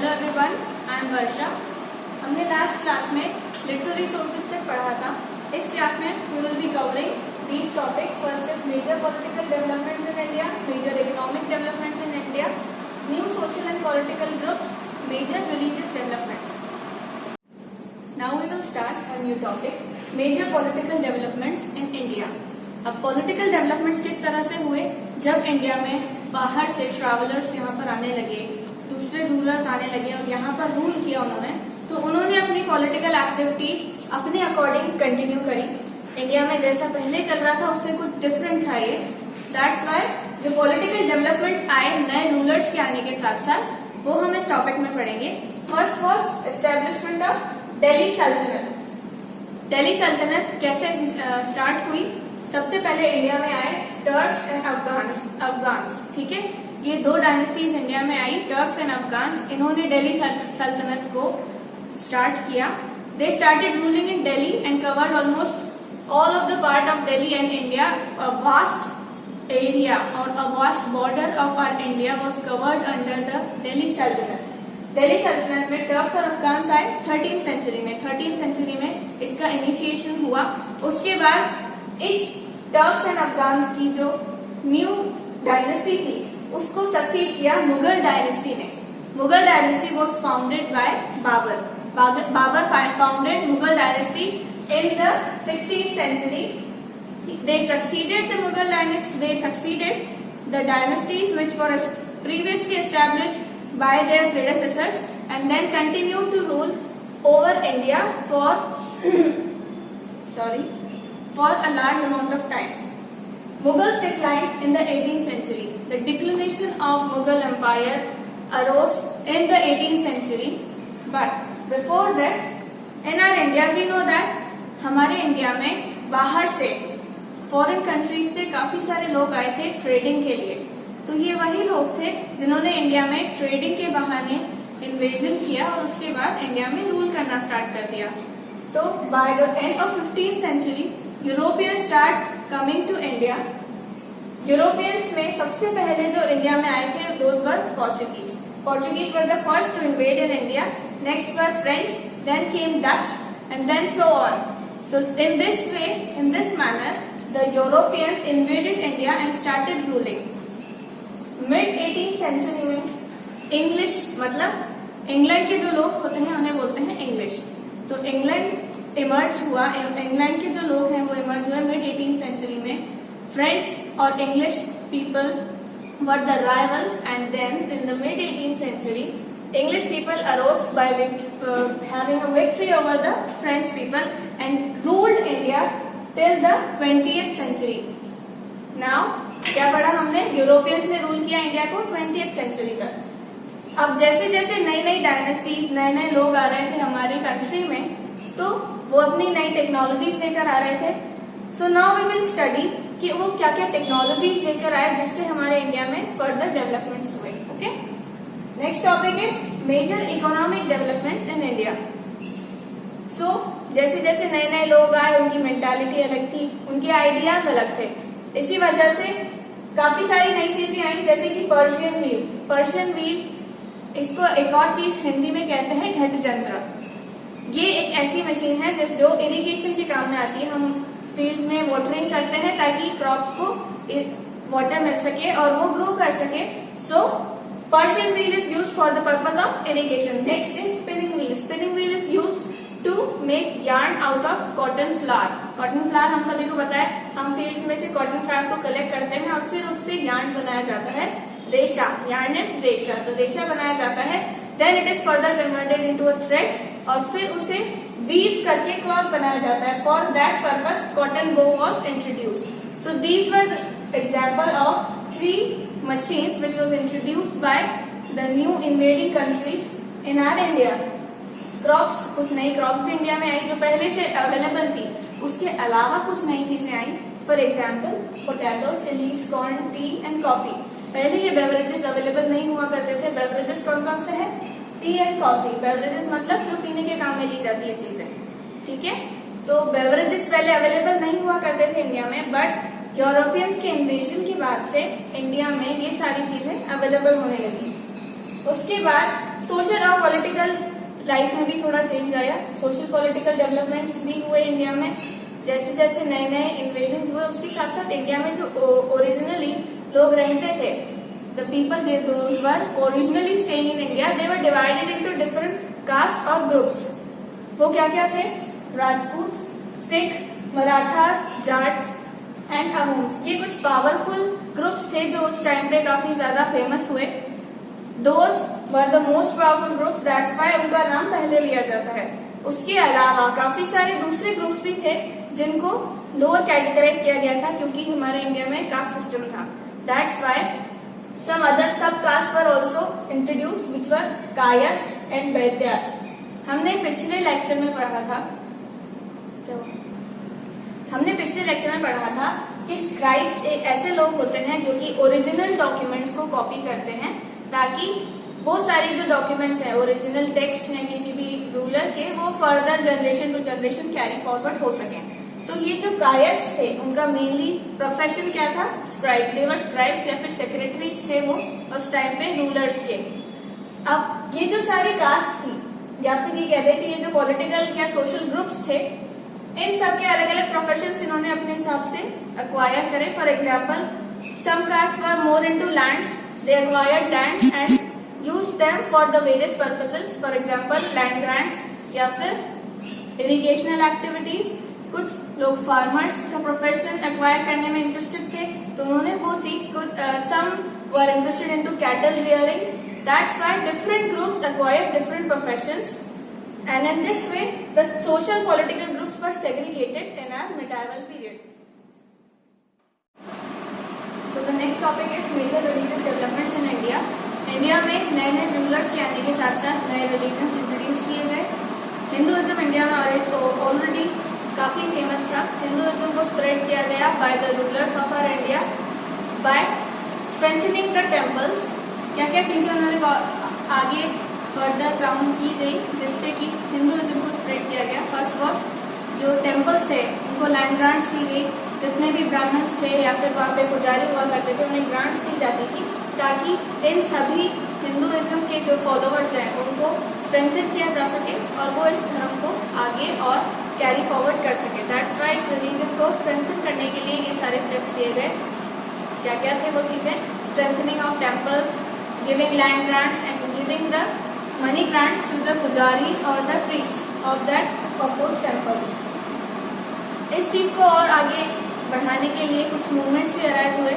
Hello everyone, I am Varsha. हमने last class में literary sources तक पढ़ा था। इस क्लास में we will be covering these topics. First is major political developments in India, major economic developments in India, new social and political groups, major religious developments. Now we will start a new topic, major political developments in India. अब political developments किस तरह से हुए? जब India में बाहर से travellers यहाँ पर आने लगे, दूसरे रूलर्स आने लगे और यहाँ पर रूल किया उन्होंने, तो उन्होंने अपनी पॉलिटिकल एक्टिविटीज अपने अकॉर्डिंग कंटिन्यू करी। इंडिया में जैसा पहले चल रहा था उससे कुछ डिफरेंट था ये। दैट्स वाई जो पॉलिटिकल डेवलपमेंट्स आए नए रूलर्स के आने के साथ साथ, वो हम इस टॉपिक में पढ़ेंगे। First was establishment of Delhi सल्तनत। दिल्ली सल्तनत कैसे स्टार्ट हुई? सबसे पहले इंडिया में आए टर्क्स एंड अफगान्स। ठीक है, ये दो डायनेस्टीज इंडिया में आई, टर्क्स एंड अफगान्स। इन्होंने दिल्ली सल्तनत को स्टार्ट किया। They started ruling in Delhi and covered almost all of the part of Delhi and India. A vast area और a vast border of our India was covered under the Delhi सल्तनत। दिल्ली सल्तनत में Turks और Afghans आए 13th सेंचुरी में। 13th century में इसका initiation हुआ। उसके बाद इस टर्क्स एंड अफगान्स की जो न्यू डायनेस्टी थी उसको सक्सीड किया मुगल डायनेस्टी ने। Mughal dynasty was founded by Babur. Babur founded Mughal dynasty in the 16th century. They succeeded the Mughal dynasty. They succeeded the dynasties which were previously established by their predecessors and then continued to rule over India for for a large amount of time. Mughals declined in the 18th century. The declination of Mughal Empire arose in the 18th century. But before that, in our India, we know that हमारे India में बाहर से foreign countries से काफी सारे लोग आए थे ट्रेडिंग के लिए। तो ये वही लोग थे जिन्होंने इंडिया में ट्रेडिंग के बहाने इन्वेजन किया और उसके बाद इंडिया में रूल करना स्टार्ट कर दिया। तो by the end of 15th century, Europeans start coming to India. Europeans में सबसे पहले जो इंडिया में आए थे those were Portuguese. Portuguese were the first to invade in India. Next were French, then came Dutch and then so on. So in this way, in this manner, the Europeans invaded India and started ruling. Mid 18th century में English, मतलब England के जो लोग होते हैं उन्हें बोलते हैं इंग्लिश। तो इंग्लैंड इमर्ज हुआ, इंग्लैंड के जो लोग हैं वो इमर्ज हुए मिड 18th century में। फ्रेंच और English people were the rivals, and then in the mid 18th century, English people arose by having a victory over the French people and ruled India till the 20th century. Now, क्या पढ़ा हमने? Europeans ने rule किया India को 20th century तक। अब जैसे जैसे नई नई डायनेस्टीज, नए नए लोग आ रहे थे हमारी कंट्री में, तो वो अपनी नई टेक्नोलॉजीज लेकर आ रहे थे। So now we will study कि वो क्या क्या टेक्नोलॉजीज लेकर आए जिससे हमारे इंडिया में फर्दर डेवलपमेंट्स हुए। Okay, next topic is major economic developments in India. So जैसे जैसे नए नए लोग आए उनकी मेंटालिटी अलग थी, उनके आइडियाज अलग थे। इसी वजह से काफी सारी नई चीजें आई, जैसे कि पर्शियन व्हील। पर्शियन व्हील, इसको एक और चीज हिंदी में कहते हैं घट यंत्र। ये एक ऐसी मशीन है जो इरिगेशन के काम में आती है। हम फील्ड्स में वाटरिंग करते हैं ताकि क्रॉप्स को वाटर मिल सके और वो ग्रो कर सके। सो Persian wheel is used for the purpose of irrigation. Next is spinning wheel. Spinning wheel is used to make yarn out of cotton flower. Cotton flower हम सभी को पता है, हम फील्ड्स में से कॉटन फ्लावर्स को कलेक्ट करते हैं और फिर उससे yarn बनाया जाता है, रेशा। yarn is रेशा, तो रेशा बनाया जाता है। Then it is further converted into a thread और फिर उसे weave करके cloth बनाया जाता है। For that purpose, cotton bow was introduced. So these were the example of 3 machines which was introduced by the new invading countries in our India. Crops, कुछ नई crops भी इंडिया में आई जो पहले से अवेलेबल थी। उसके अलावा कुछ नई चीजें आई। For example potato, chillies, corn, tea and coffee. पहले ये बेवरेजेस अवेलेबल नहीं हुआ करते थे। बेवरेजेस कौन कौन से हैं? T and coffee. बेवरेजेस मतलब जो पीने के काम में ली जाती है चीजें। ठीक है, तो बेवरेजेस पहले अवेलेबल नहीं हुआ करते थे इंडिया में, बट यूरोपियंस के इन्वेजन की बाद से इंडिया में ये सारी चीजें अवेलेबल होने लगी। उसके बाद सोशल और पॉलिटिकल लाइफ में भी थोड़ा चेंज आया। सोशल पॉलिटिकल डेवलपमेंट्स भी हुए इंडिया में। जैसे जैसे नए नए इन्वेजन हुए, उसके साथ साथ इंडिया में जो ओरिजिनली लोग रहते थे, the people those were originally staying in India, they were divided into different castes or groups. वो क्या क्या थे? राजपूत, सिख, मराठास, जाट्स एंड अहोम्स। ये कुछ पावरफुल ग्रुप्स थे जो उस टाइम पे काफी ज्यादा फेमस हुए। Those were the most powerful groups, that's why उनका नाम पहले लिया जाता है। उसके अलावा काफी सारे दूसरे ग्रुप्स भी थे जिनको लोअर कैटेगराइज किया गया था, क्योंकि हमारे इंडिया में कास्ट सिस्टम था। That's why some other sub-castes were also introduced, which were Kayastha and वैद्यास। हमने पिछले लेक्चर में पढ़ा था कि स्क्राइब्स एक ऐसे लोग होते हैं जो कि ओरिजिनल डॉक्यूमेंट्स को कॉपी करते हैं, ताकि वो सारी जो डॉक्यूमेंट्स हैं, ओरिजिनल टेक्स्ट हैं किसी भी रूलर के, वो further generation to generation carry forward हो सके। तो ये जो कायस्थ थे, उनका मेनली प्रोफेशन क्या था? स्क्राइब्स। देवर स्क्राइब्स या फिर सेक्रेटरीज थे वो उस टाइम पे रूलर्स के। अब ये जो सारी कास्ट थी, या फिर ये कहते हैं कि ये जो पॉलिटिकल या सोशल ग्रुप्स थे, इन सब के अलग अलग प्रोफेशंस इन्होंने अपने हिसाब से अक्वायर करे। For example, some caste were more into lands, they acquired lands and use them for the various purposes. For example, land grants या फिर इरिगेशनल एक्टिविटीज। कुछ लोग फार्मर्स का प्रोफेशन एक्वायर करने में इंटरेस्टेड थे, तो उन्होंने वो चीज को some were interested into cattle rearing. That's why different groups acquired different professions, and in this way the social political groups were segregated in our medieval period. So the next topic is major religious developments in India. India में नए नए rulers के आने के साथ साथ नए religions introduce किए गए। हिंदुइज्म इंडिया में ऑलरेडी काफी फेमस था। हिंदुइज्म को स्प्रेड किया गया by the rulers of our India by strengthening the temples. क्या क्या चीजें उन्होंने आगे फर्दर काउंट की गई जिससे कि हिंदुइज्म को स्प्रेड किया गया। फर्स्ट वॉज जो टेम्पल्स थे उनको लैंड ग्रांट्स दी गई। जितने भी ब्राह्मण्स थे या फिर वहाँ पे पुजारी हुआ करते थे, उन्हें ग्रांट्स दी जाती थी, ताकि इन सभी हिंदुइज्म के जो फॉलोअर्स हैं उनको स्ट्रेंथन किया जा सके और वो इस धर्म को आगे और कैरी फॉरवर्ड कर सके। दैट्स वाई इस रिलीजन को स्ट्रेंथन करने के लिए ये सारे स्टेप्स लिए गए। क्या क्या थे वो चीजें? Strengthening of temples, giving land grants and giving the money grants to the pujaris or the priests of that proposed temples. इस चीज को और आगे बढ़ाने के लिए कुछ मूवमेंट्स भी अराइज हुए।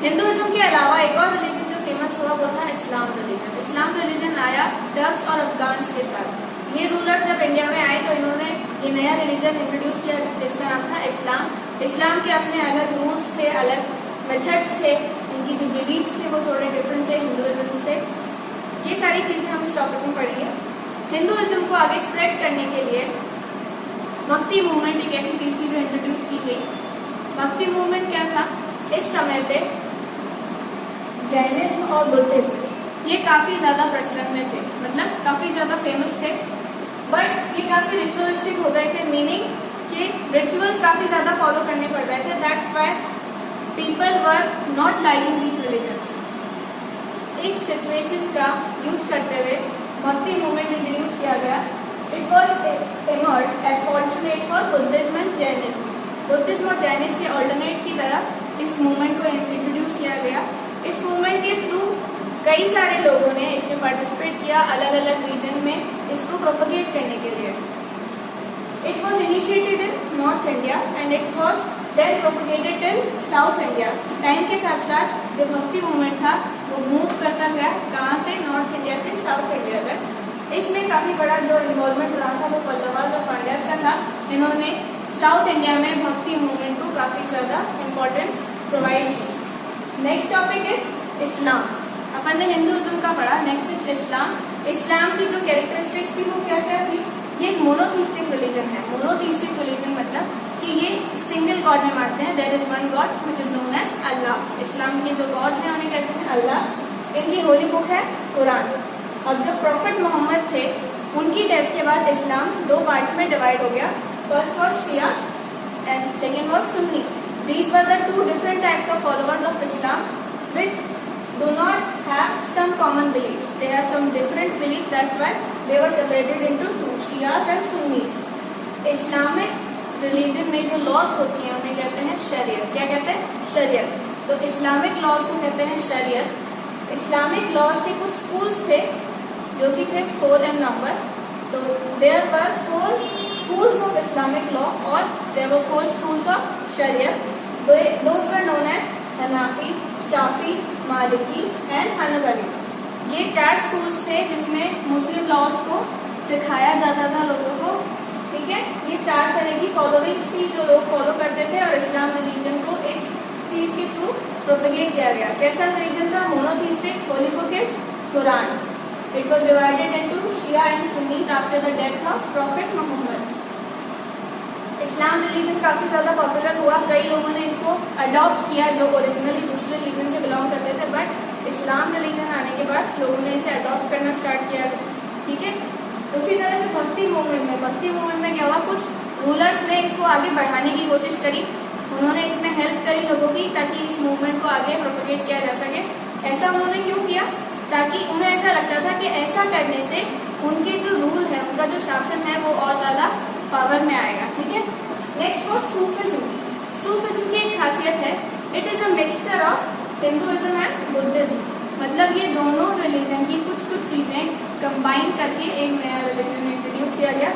हिंदुइज्म के अलावा एक और रिलीजन जो फेमस हुआ वो था इस्लाम रिलीजन। इस्लाम रिलीजन आया टर्क्स और अफगान्स के साथ। ये रूलर्स जब इंडिया में आए तो इन्होंने ये नया रिलीजन इंट्रोड्यूस किया जिसका नाम था इस्लाम। इस्लाम के अपने अलग रूल्स थे, अलग मेथड्स थे, उनकी जो बिलीफ्स थे वो थोड़े डिफरेंट थे हिंदुइज्म से। ये सारी चीजें हम इस टॉपिक में पढ़ी है। हिंदुइज्म को आगे स्प्रेड करने के लिए भक्ति मूवमेंट एक ऐसी चीज थी जो इंट्रोड्यूस की गई। भक्ति मूवमेंट क्या था? इस समय पे जैनिज्म और बुद्धिज्म ये काफी ज्यादा प्रचलन में थे, मतलब काफी ज्यादा फेमस थे, बट ये काफी रिचुअलिस्टिक हो गए थे, मीनिंग कि रिचुअल्स काफी ज्यादा फॉलो करने पड़ रहे थे। That's why people were not liking these religions. इस सिचुएशन का यूज करते हुए भक्ति मूवमेंट इंट्रोड्यूस किया गया। It was emerged as alternate for Buddhism and Jainism. Buddhism और जैनिज्म के ऑल्टरनेट की तरह इस मूवमेंट को इंट्रोड्यूस किया गया। इस मूवमेंट के थ्रू कई सारे लोगों ने इसमें पार्टिसिपेट किया अलग अलग रीजन में इसको प्रोपगेट करने के लिए। It was initiated in North India and it was then propagated in South India. Time के साथ साथ जो भक्ति मूवमेंट था वो मूव करता गया, कहाँ से? नॉर्थ इंडिया से साउथ इंडिया तक। इसमें काफी बड़ा जो इन्वॉल्वमेंट रहा था वो पल्लवास और पांड्यास का था। इन्होंने साउथ इंडिया में भक्ति मूवमेंट को काफी ज्यादा इम्पोर्टेंस प्रोवाइड की। Next topic is Islam. अपन ने हिंदुइज्म का पढ़ा, नेक्स्ट इज इस्लाम। इस्लाम की जो कैरेक्टरिस्टिक्स थी वो क्या क्या थी? ये एक मोनोथीस्टिक रिलीजन है। मोनोथीस्टिक रिलीजन मतलब कि ये सिंगल गॉड में मानते हैं। There is one god which is known as Allah. Islam के जो गॉड है उन्हें कहते हैं अल्लाह। इनकी होली बुक है कुरान। अब जब प्रोफेट मोहम्मद थे उनकी डेथ के बाद इस्लाम दो पार्ट्स में डिवाइड हो गया। First was Shia and second was Sunni. These were the two different types of followers of Islam which do not have some common beliefs. They have some different belief that's why they were separated into two, Shias and Sunnis. Islamic religion में जो laws होती हैं उन्हें कहते हैं शरीयत। क्या कहते हैं? शरीयत। तो इस्लामिक लॉज को कहते हैं शरीयत। इस्लामिक लॉज के कुछ स्कूल्स थे जो कि थे 4 in नंबर। तो there were 4 schools of Islamic law और there were 4 schools of शरीयत। Those were known as Hanafi, Shafi, Maliki and Hanbali. ये 4 स्कूल्स थे जिसमें मुस्लिम लॉज को सिखाया जाता था लोगों को। ठीक है, ये 4 तरह की फॉलोइंग्स थी जो लोग फॉलो करते थे और इस्लाम रिलीजन को इस चीज के थ्रू प्रोपेगेट किया गया। कैसा रिलीजन था? Monotheistic. Holy book is Quran. It was divided into Shia and Sunnis after the death of prophet Muhammad. Islam religion काफी ज्यादा पॉपुलर हुआ। कई लोगों ने इसको अडॉप्ट किया जो ओरिजिनली दूसरे रिलीजन से बिलोंग करते थे, बट इस्लाम रिलीजन आने के बाद लोगों ने इसे अडॉप्ट करना स्टार्ट किया। ठीक है, उसी तरह से भक्ति मूवमेंट में क्या हुआ? कुछ रूलर्स ने इसको आगे बढ़ाने की कोशिश करी। उन्होंने इसमें हेल्प करी लोगों की ताकि इस मूवमेंट को आगे प्रोपेगेट किया जा सके। ऐसा उन्होंने क्यों किया? ताकि उन्हें ऐसा लगता था कि ऐसा करने से उनके जो रूल है, उनका जो शासन है वो और ज्यादा पावर में आएगा। ठीक है, नेक्स्ट वो सूफिज्म। सूफिज्म की एक खासियत है, it is a mixture of Hinduism and Buddhism. मतलब ये दोनों रिलीजन की कुछ चीजें कंबाइन करके एक नया रिलीजन इंट्रोड्यूस किया गया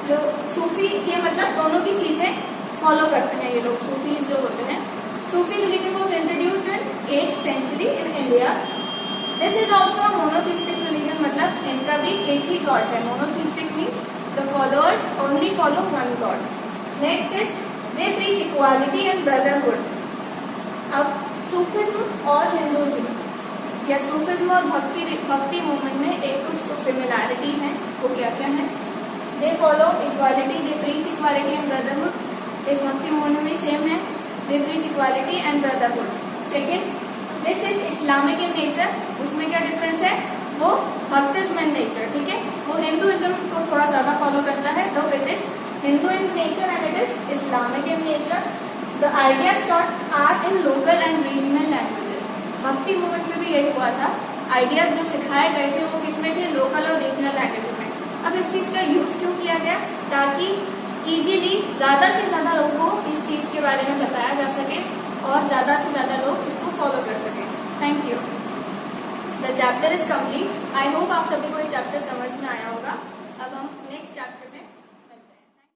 जो सूफी। ये मतलब दोनों की चीजें फॉलो करते हैं ये लोग, सूफीज जो होते हैं। Sufi religion was introduced in 8th century in India. This is also a monotheistic religion, मतलब इनका भी एक ही गॉड है। Monotheistic means the followers only follow one god. Next is they preach equality and brotherhood. अब सूफिज्म और हिंदुइज्म या सूफिज्म और भक्ति मूवमेंट में एक कुछ सिमिलैरिटीज हैं। वो क्या क्या है? They follow equality, they preach equality and brotherhood. इस भक्ति मूवमेंट में सेम है, they preach equality and brotherhood. Second, this is Islamic in nature. उसमें क्या डिफरेंस है? वो भक्तिज्म इन नेचर। ठीक है, वो हिंदुइज्म को थोड़ा ज्यादा फॉलो करता है, तो it is Hindu in nature and it is Islamic in nature. The ideas taught are in local and regional languages. Bhakti movement में भी यही हुआ था। आइडियाज जो सिखाए गए थे वो किसमें थे? लोकल और रीजनल लैंग्वेज में। अब इस चीज का यूज क्यों किया गया? ताकि इजीली ज्यादा से ज्यादा लोगों को इस चीज के बारे में बताया जा सके और ज्यादा से ज्यादा लोग इसको फॉलो कर सके। Thank you. The chapter is complete. I hope आप सभी को ये चैप्टर समझ में आया होगा। अब हम नेक्स्ट चैप्टर